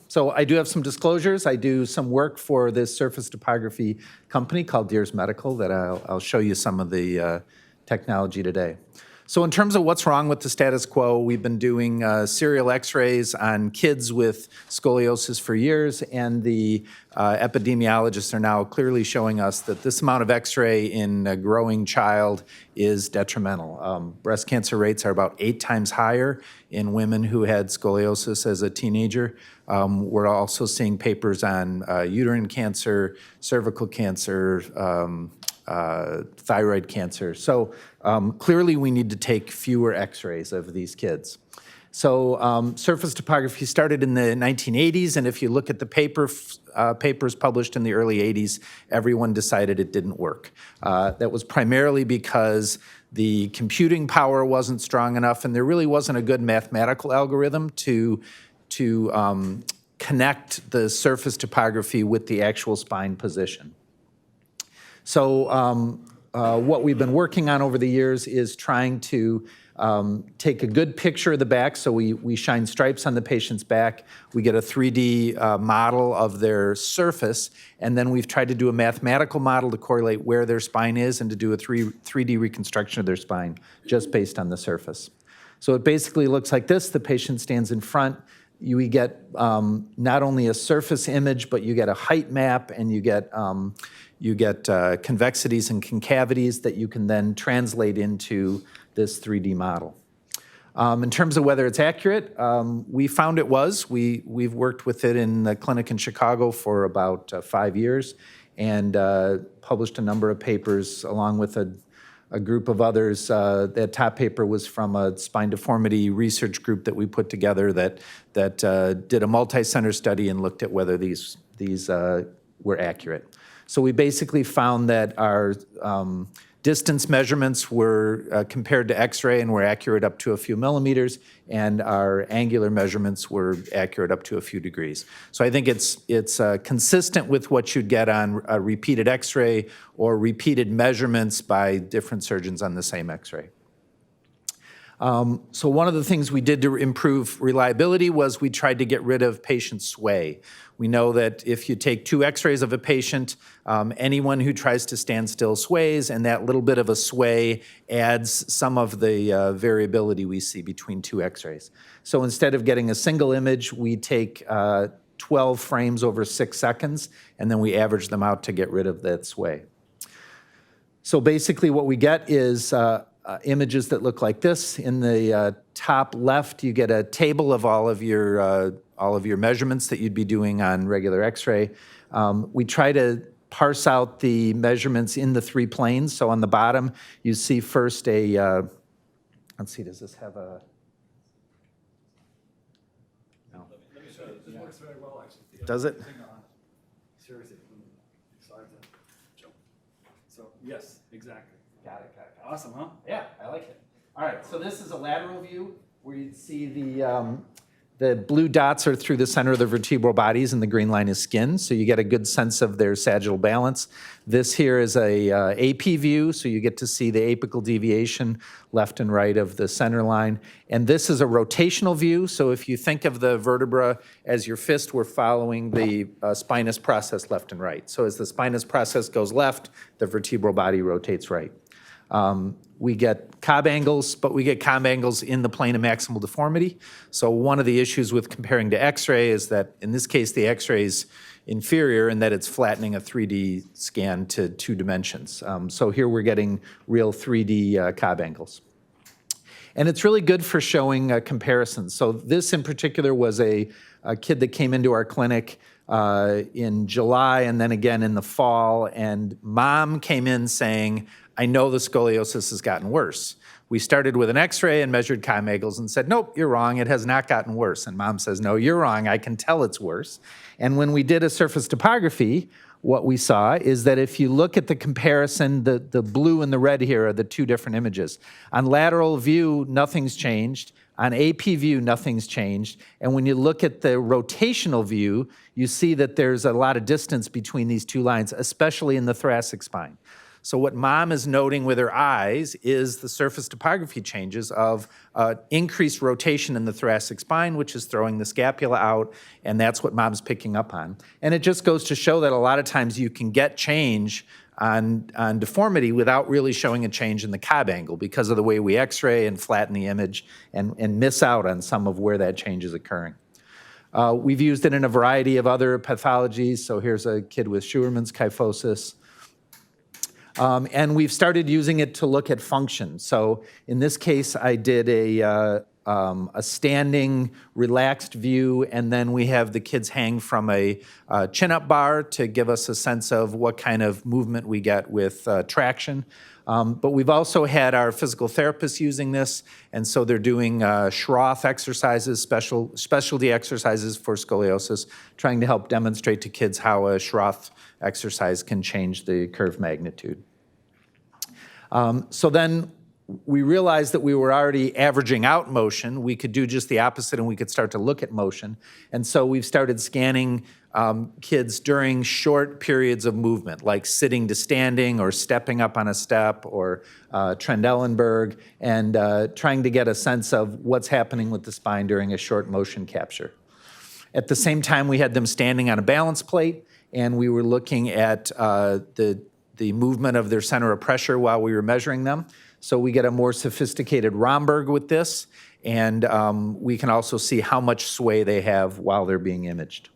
So I do have some disclosures. I do some work for this surface topography company called Deers Medical that I'll show you some of the technology today. So in terms of what's wrong with the status quo, we've been doing serial x-rays on kids with scoliosis for years, and the epidemiologists are now clearly showing us that this amount of x-ray in a growing child is detrimental. Breast cancer rates are about 8 times higher in women who had scoliosis as a teenager. We're also seeing papers on uterine cancer, cervical cancer, thyroid cancer. So clearly we need to take fewer x-rays of these kids. So surface topography started in the 1980s, and if you look at the papers published in the early 80s, everyone decided it didn't work. That was primarily because the computing power wasn't strong enough, and there really wasn't a good mathematical algorithm to connect the surface topography with the actual spine position. So what we've been working on over the years is trying to take a good picture of the back. So we shine stripes on the patient's back. We get a 3D model of their surface, and then we've tried to do a mathematical model to correlate where their spine is and to do a 3D reconstruction of their spine just based on the surface. So it basically looks like this. The patient stands in front. We get not only a surface image, but you get a height map, and you get convexities and concavities that you can then translate into this 3D model. In terms of whether it's accurate, we found it was. We've worked with it in the clinic in Chicago for about 5 years and published a number of papers along with a group of others. That top paper was from a spine deformity research group that we put together that did a multi-center study and looked at whether these were accurate. So we basically found that our distance measurements were compared to x-ray and were accurate up to a few millimeters, and our angular measurements were accurate up to a few degrees. So I think it's consistent with what you'd get on a repeated x-ray or repeated measurements by different surgeons on the same x-ray. So one of the things we did to improve reliability was we tried to get rid of patient sway. We know that if you take 2 x-rays of a patient, anyone who tries to stand still sways, and that little bit of a sway adds some of the variability we see between 2 x-rays. So instead of getting a single image, we take 12 frames over 6 seconds, and then we average them out to get rid of that sway. So basically what we get is images that look like this. In the top left, you get a table of all of your measurements that you'd be doing on regular x-ray. We try to parse out the measurements in the 3 planes. So on the bottom, you see first a, let's see, does this have a, no. Let me show you. This works very well, actually. Does it? Seriously. So, yes, exactly. Got it. Awesome, huh? Yeah, I like it. All right, so this is a lateral view where you see the blue dots are through the center of the vertebral bodies, and the green line is skin, so you get a good sense of their sagittal balance. This here is a AP view, so you get to see the apical deviation left and right of the center line. And this is a rotational view, so if you think of the vertebra as your fist, we're following the spinous process left and right. So as the spinous process goes left, the vertebral body rotates right. We get Cobb angles, but we get Cobb angles in the plane of maximal deformity. So one of the issues with comparing to x-ray is that, in this case, the x-ray is inferior in that it's flattening a 3D scan to 2 dimensions. So here we're getting real 3D Cobb angles. And it's really good for showing comparisons. So this in particular was a kid that came into our clinic in July and then again in the fall, and mom came in saying, I know the scoliosis has gotten worse. We started with an x-ray and measured Cobb angles and said, nope, you're wrong, it has not gotten worse. And mom says, no, you're wrong, I can tell it's worse. And when we did a surface topography, what we saw is that if you look at the comparison, the blue and the red here are the 2 different images. On lateral view, nothing's changed. On AP view, nothing's changed. And when you look at the rotational view, you see that there's a lot of distance between these 2 lines, especially in the thoracic spine. So what Mom is noting with her eyes is the surface topography changes of increased rotation in the thoracic spine, which is throwing the scapula out, and that's what Mom's picking up on. And it just goes to show that a lot of times you can get change on deformity without really showing a change in the Cobb angle because of the way we x-ray and flatten the image and miss out on some of where that change is occurring. We've used it in a variety of other pathologies. So here's a kid with Scheuermann's kyphosis. And we've started using it to look at function. So in this case, I did a standing, relaxed view, and then we have the kids hang from a chin-up bar to give us a sense of what kind of movement we get with traction. But we've also had our physical therapists using this, and so they're doing Schroth exercises, specialty exercises for scoliosis, trying to help demonstrate to kids how a Schroth exercise can change the curve magnitude. So then we realized that we were already averaging out motion. We could do just the opposite, and we could start to look at motion. And so we've started scanning kids during short periods of movement, like sitting to standing or stepping up on a step or Trendelenburg, and trying to get a sense of what's happening with the spine during a short motion capture. At the same time, we had them standing on a balance plate, and we were looking at the movement of their center of pressure while we were measuring them. So we get a more sophisticated Romberg with this, and we can also see how much sway they have while they're being imaged.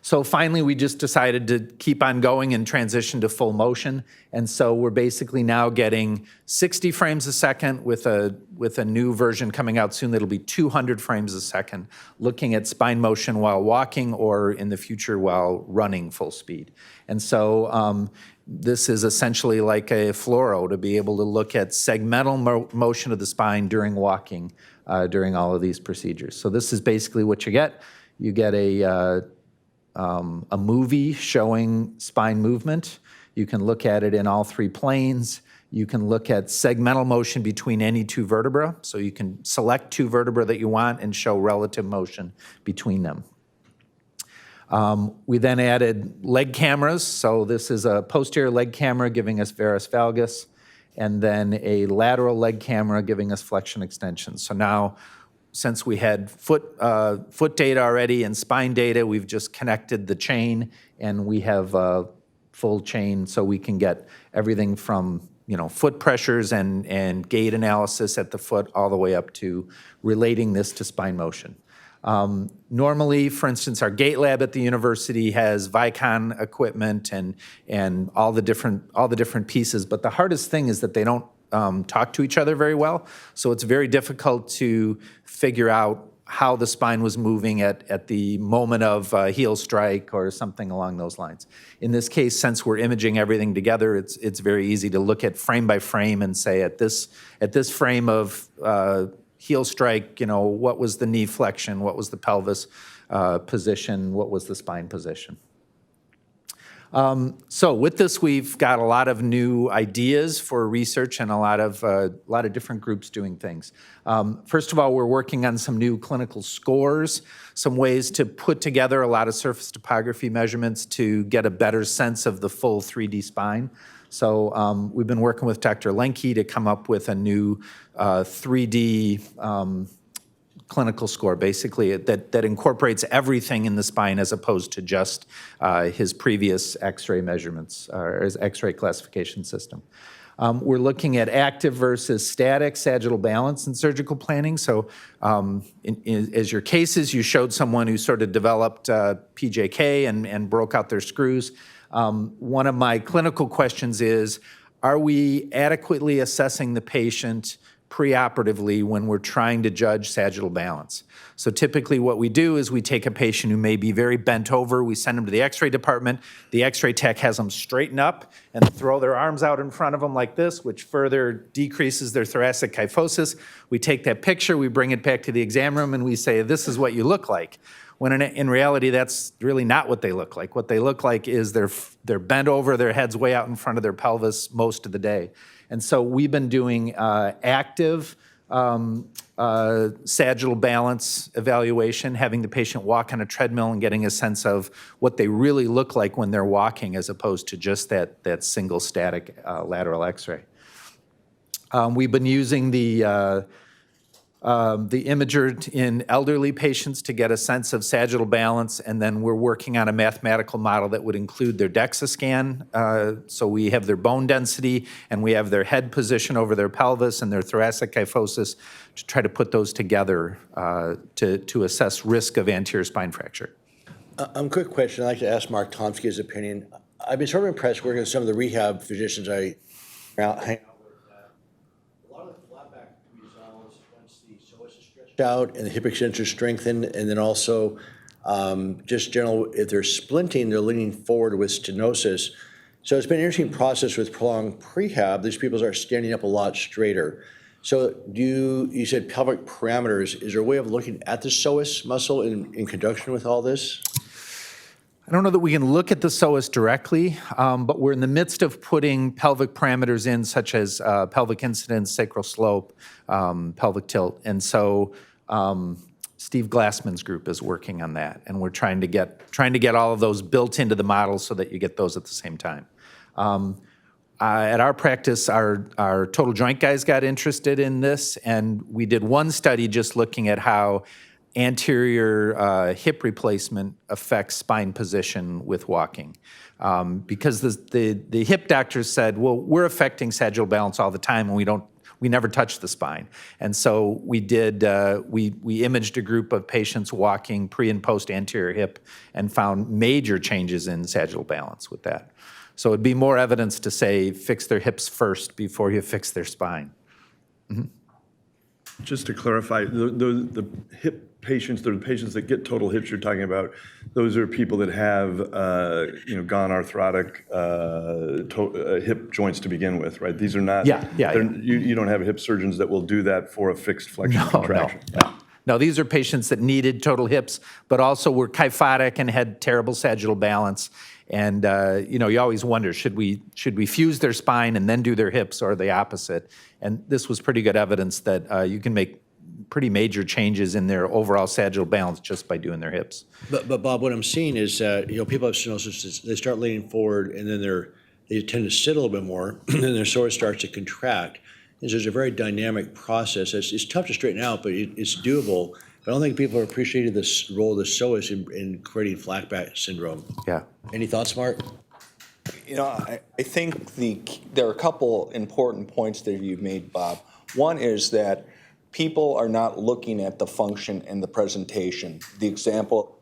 So finally, we just decided to keep on going and transition to full motion. And so we're basically now getting 60 frames a second with a new version coming out soon that'll be 200 frames a second, looking at spine motion while walking or in the future while running full speed. And so this is essentially like a fluoro to be able to look at segmental motion of the spine during walking during all of these procedures. So this is basically what you get. You get a movie showing spine movement. You can look at it in all three planes. You can look at segmental motion between any two vertebrae. So you can select two vertebrae that you want and show relative motion between them. We then added leg cameras. So this is a posterior leg camera giving us varus valgus, and then a lateral leg camera giving us flexion extension. So now, since we had foot data already and spine data, we've just connected the chain, and we have a full chain, so we can get everything from foot pressures and gait analysis at the foot all the way up to relating this to spine motion. Normally, for instance, our gait lab at the university has Vicon equipment and all the different pieces, but the hardest thing is that they don't talk to each other very well. So it's very difficult to figure out how the spine was moving at the moment of heel strike or something along those lines. In this case, since we're imaging everything together, it's very easy to look at frame by frame and say at this frame of heel strike, what was the knee flexion, what was the pelvis position, what was the spine position. So with this, we've got a lot of new ideas for research and a lot of different groups doing things. First of all, we're working on some new clinical scores, some ways to put together a lot of surface topography measurements to get a better sense of the full 3D spine. So we've been working with Dr. Lenke to come up with a new 3D clinical score, basically, that incorporates everything in the spine as opposed to just his previous X-ray measurements or his X-ray classification system. We're looking at active versus static sagittal balance in surgical planning. So as your cases, you showed someone who sort of developed PJK and broke out their screws. One of my clinical questions is, are we adequately assessing the patient preoperatively when we're trying to judge sagittal balance? So typically what we do is we take a patient who may be very bent over, we send them to the X-ray department, the X-ray tech has them straighten up and throw their arms out in front of them like this, which further decreases their thoracic kyphosis. We take that picture, we bring it back to the exam room, and we say, this is what you look like. When in reality, that's really not what they look like. What they look like is they're bent over, their head's way out in front of their pelvis most of the day. And so we've been doing active sagittal balance evaluation, having the patient walk on a treadmill and getting a sense of what they really look like when they're walking as opposed to just that single static lateral x-ray. We've been using the imager in elderly patients to get a sense of sagittal balance, and then we're working on a mathematical model that would include their DEXA scan. So we have their bone density, and we have their head position over their pelvis and their thoracic kyphosis to try to put those together to assess risk of anterior spine fracture. Quick question. I'd like to ask Mark Tomsky his opinion. I've been sort of impressed working with some of the rehab physicians I hang out with. A lot of the flat back resolves once the psoas is stretched out and the hip extensors strengthen, and then also just general, if they're splinting, they're leaning forward with stenosis. So it's been an interesting process with prolonged prehab. These people are standing up a lot straighter. So you said pelvic parameters. Is there a way of looking at the psoas muscle in conjunction with all this? I don't know that we can look at the psoas directly, but we're in the midst of putting pelvic parameters in, such as pelvic incidence, sacral slope, pelvic tilt. And so Steve Glassman's group is working on that, and we're trying to get all of those built into the model so that you get those at the same time. At our practice, our total joint guys got interested in this, and we did one study just looking at how anterior hip replacement affects spine position with walking. Because the hip doctors said, well, we're affecting sagittal balance all the time, and we never touch the spine. And so we did, we imaged a group of patients walking pre and post anterior hip and found major changes in sagittal balance with that. So it'd be more evidence to say fix their hips first before you fix their spine. Mm-hmm. Just to clarify, the hip patients, the patients that get total hips you're talking about, those are people that have, gone arthrotic hip joints to begin with, right? These are not. Yeah. You don't have hip surgeons that will do that for a fixed flexion contraction. No, these are patients that needed total hips, but also were kyphotic and had terrible sagittal balance. And you always wonder, should we fuse their spine and then do their hips, or the opposite? And this was pretty good evidence that you can make pretty major changes in their overall sagittal balance just by doing their hips. But Bob, what I'm seeing is people have stenosis. They start leaning forward, and then they tend to sit a little bit more, and then their psoas starts to contract. And so it's a very dynamic process. It's tough to straighten out, but it's doable. But I don't think people have appreciated this role of the psoas in creating flat back syndrome. Yeah. Any thoughts, Mark? I think there are a couple important points that you've made, Bob. One is that people are not looking at the function and the presentation. The example,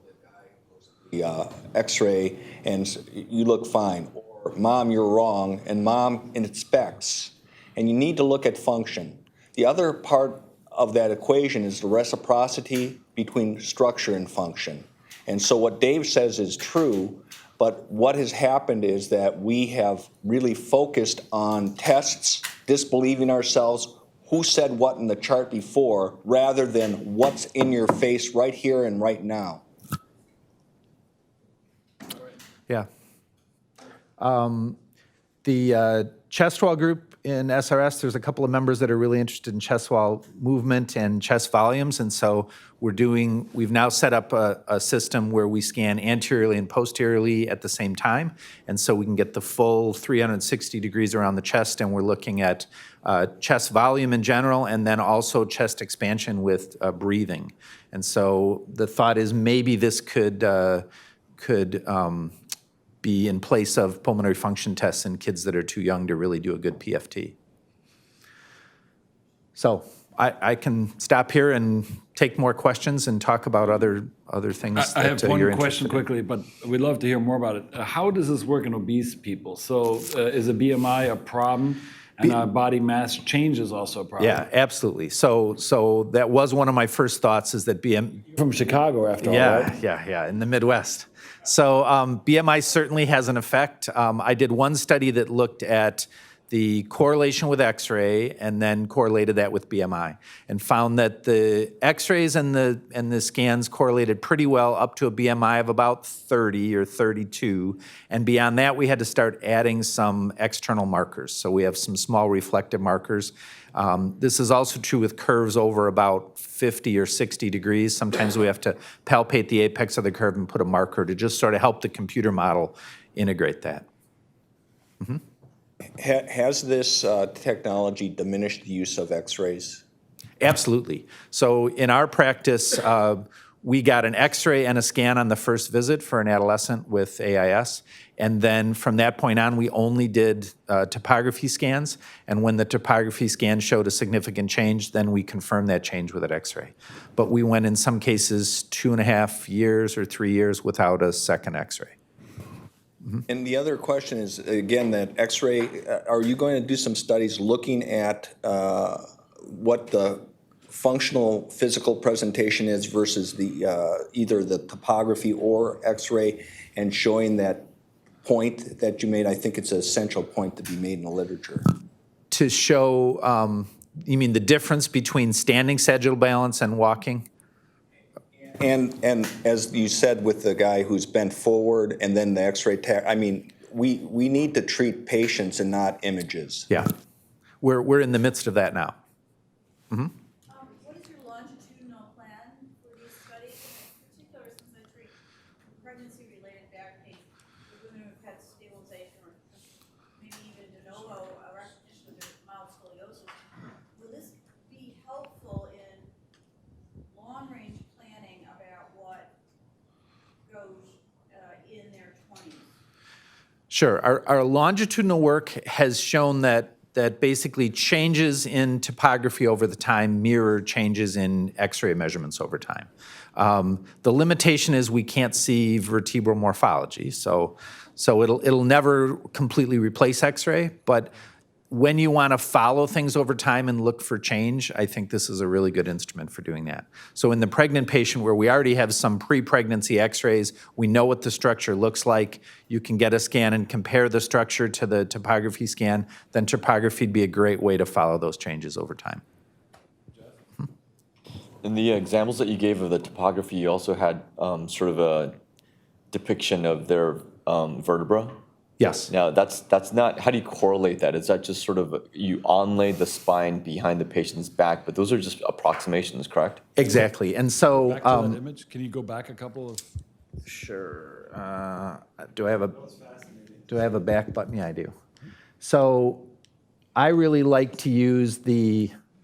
the x-ray, and you look fine, or Mom, you're wrong, and Mom inspects, and you need to look at function. The other part of that equation is the reciprocity between structure and function. And so what Dave says is true, but what has happened is that we have really focused on tests, disbelieving ourselves, who said what in the chart before, rather than what's in your face right here and right now. Yeah. The chest wall group in SRS, there's a couple of members that are really interested in chest wall movement and chest volumes, and so we've now set up a system where we scan anteriorly and posteriorly at the same time, and so we can get the full 360 degrees around the chest, and we're looking at chest volume in general, and then also chest expansion with breathing. And so the thought is maybe this could be in place of pulmonary function tests in kids that are too young to really do a good PFT. So I can stop here and take more questions and talk about other things I have one you're question interested in. quickly, but we'd love to hear more about it. How does this work in obese people? So is a BMI a problem? And body mass change is also a problem. Yeah, absolutely. So that was one of my first thoughts, is that From Chicago, after all, right? Yeah, in the Midwest. So BMI certainly has an effect. I did one study that looked at the correlation with X-ray, and then correlated that with BMI, and found that the X-rays and the scans correlated pretty well up to a BMI of about 30 or 32, and beyond that we had to start adding some external markers. So we have some small reflective markers. This is also true with curves over about 50 or 60 degrees. Sometimes we have to palpate the apex of the curve and put a marker to just sort of help the computer model integrate that. Has this technology diminished the use of X-rays? Absolutely. So in our practice, we got an X-ray and a scan on the first visit for an adolescent with AIS. And then from that point on, we only did topography scans. And when the topography scan showed a significant change, then we confirmed that change with an X-ray. But we went in some cases 2.5 years or 3 years without a second X-ray. And the other question is, again, that X-ray, are you going to do some studies looking at what the functional physical presentation is versus the either the topography or X-ray, and showing that point that you made? I think it's an essential point to be made in the literature. To show, you mean the difference between standing sagittal balance and walking? And as you said with the guy who's bent forward and then the X-ray I mean, we need to treat patients and not images. Yeah. We're in the midst of that now. What is your longitudinal plan for these studies? In particular, since I treat pregnancy-related back pain with women who've had stabilization or maybe even de novo recognition of their mild scoliosis, will this be helpful in long-range planning about what goes in their 20s? Sure. Our longitudinal work has shown that basically changes in topography over the time mirror changes in X-ray measurements over time. The limitation is we can't see vertebral morphology, so it'll never completely replace X-ray, but when you want to follow things over time and look for change, I think this is a really good instrument for doing that. So in the pregnant patient where we already have some pre-pregnancy X-rays, we know what the structure looks like, you can get a scan and compare the structure to the topography scan, then topography would be a great way to follow those changes over time. In the examples that you gave of the topography, you also had sort of a depiction of their vertebra. Yes. Now, that's not, how do you correlate that? Is that just sort of, you onlay the spine behind the patient's back, but those are just approximations, correct? Exactly. And so, Back to that image, can you go back a couple of? sure. Do I have a back button? Yeah, I do. So I really like to use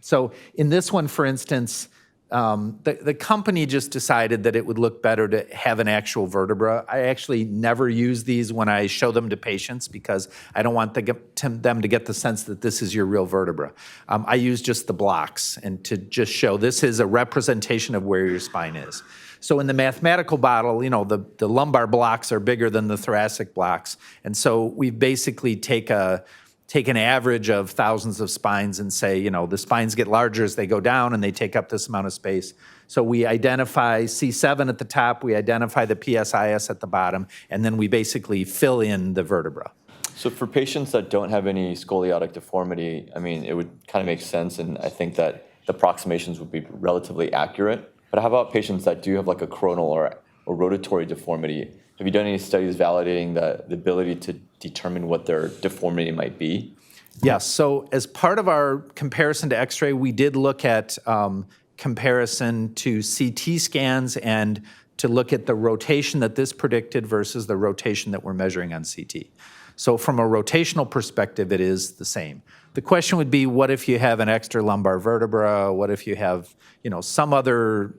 so in this one, for instance, the company just decided that it would look better to have an actual vertebra. I actually never use these when I show them to patients because I don't want them to get the sense that this is your real vertebra. I use just the blocks and to just show this is a representation of where your spine is. So in the mathematical model, you know, the lumbar blocks are bigger than the thoracic blocks. And so we basically take an average of thousands of spines and say, you know, the spines get larger as they go down and they take up this amount of space. So we identify C7 at the top, we identify the PSIS at the bottom, and then we basically fill in the vertebra. So for patients that don't have any scoliotic deformity, I mean, it would kind of make sense, and I think that the approximations would be relatively accurate. But how about patients that do have like a coronal or rotatory deformity? Have you done any studies validating the ability to determine what their deformity might be? Yes, so as part of our comparison to X-ray, we did look at comparison to CT scans and to look at the rotation that this predicted versus the rotation that we're measuring on CT. So from a rotational perspective, it is the same. The question would be, what if you have an extra lumbar vertebra? What if you have, you know, some other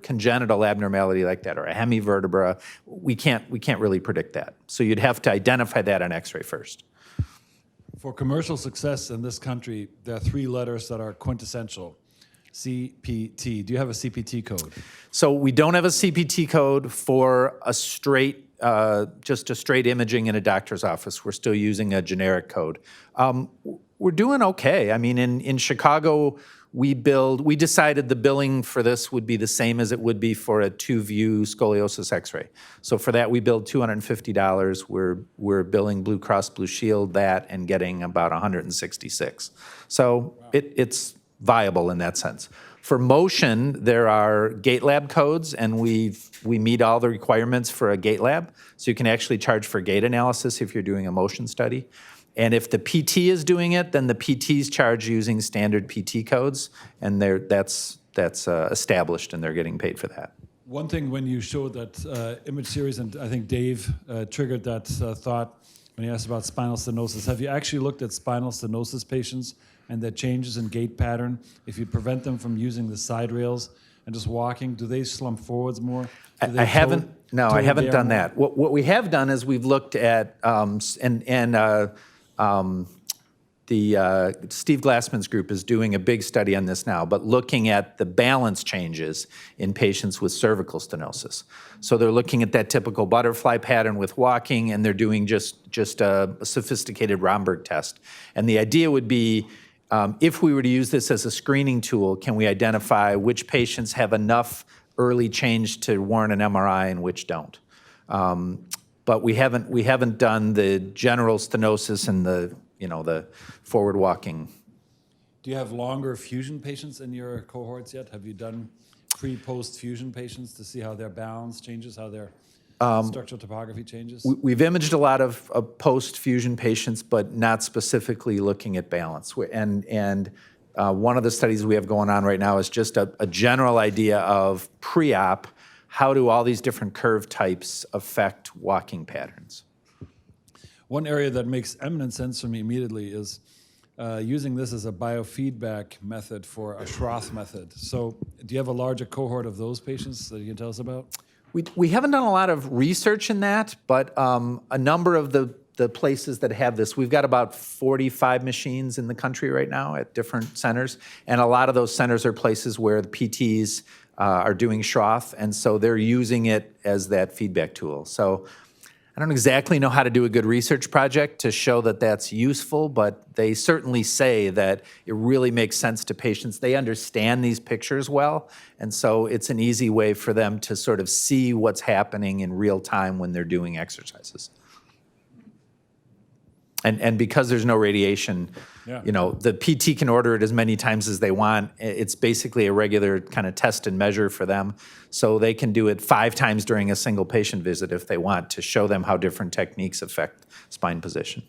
congenital abnormality like that, or a hemivertebra? We can't really predict that. So you'd have to identify that on X-ray first. For commercial success in this country, there are 3 letters that are quintessential. CPT. Do you have a CPT code? So we don't have a CPT code for a straight, just a straight imaging in a doctor's office. We're still using a generic code. we're doing okay. I mean, in Chicago, we decided the billing for this would be the same as it would be for a 2-view scoliosis x-ray. So for that, we billed $250. We're billing Blue Cross Blue Shield that and getting about $166. So it's viable in that sense. For motion, there are gait lab codes, and we meet all the requirements for a gait lab. So you can actually charge for gait analysis if you're doing a motion study. And if the PT is doing it, then the PTs charge using standard PT codes, and that's established, and they're getting paid for that. One thing when you showed that image series, and I think Dave triggered that thought when he asked about spinal stenosis, have you actually looked at spinal stenosis patients and their changes in gait pattern? If you prevent them from using the side rails and just walking, do they slump forwards more? I haven't done that. What we have done is we've looked at, Steve Glassman's group is doing a big study on this now, but looking at the balance changes in patients with cervical stenosis. So they're looking at that typical butterfly pattern with walking, and they're doing just a sophisticated Romberg test. And the idea would be, if we were to use this as a screening tool, can we identify which patients have enough early change to warrant an MRI and which don't? But we haven't done the general stenosis and the forward walking. Do you have longer fusion patients in your cohorts yet? Have you done pre-post fusion patients to see how their balance changes, how their structural topography changes? We've imaged a lot of post-fusion patients, but not specifically looking at balance. And one of the studies we have going on right now is just a general idea of pre-op. How do all these different curve types affect walking patterns? One area that makes eminent sense for me immediately is using this as a biofeedback method for a Schroth method. So do you have a larger cohort of those patients that you can tell us about? We haven't done a lot of research in that, but a number of the places that have this, we've got about 45 machines in the country right now at different centers, and a lot of those centers are places where the PTs are doing Schroth, and so they're using it as that feedback tool. So I don't exactly know how to do a good research project to show that that's useful, but they certainly say that it really makes sense to patients. They understand these pictures well, and so it's an easy way for them to sort of see what's happening in real time when they're doing exercises. And because there's no radiation, the PT can order it as many times as they want. It's basically a regular kind of test and measure for them. So they can do it 5 times during a single patient visit if they want, to show them how different techniques affect spine position.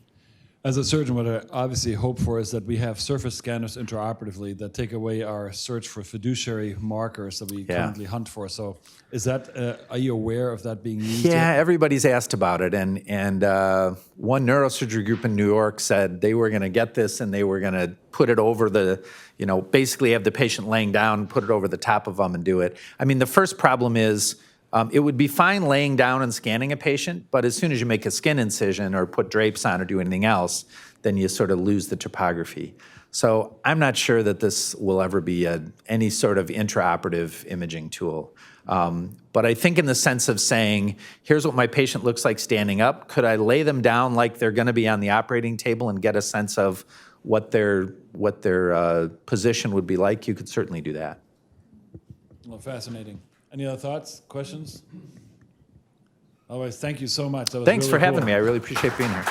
As a surgeon, what I obviously hope for is that we have surface scanners intraoperatively that take away our search for fiduciary markers that we currently hunt for. So is that, are you aware of that being used? Yeah, everybody's asked about it. And one neurosurgery group in New York said they were going to get this and they were going to put it over the, basically have the patient laying down, put it over the top of them and do it. I mean, the first problem is, it would be fine laying down and scanning a patient, but as soon as you make a skin incision or put drapes on or do anything else, then you sort of lose the topography. So I'm not sure that this will ever be any sort of intraoperative imaging tool. But I think in the sense of saying, here's what my patient looks like standing up, could I lay them down like they're going to be on the operating table and get a sense of what their position would be like? You could certainly do that. Well, fascinating. Any other thoughts, questions? Otherwise, thank you so much. That was Thanks really for having cool. me. I really appreciate being here.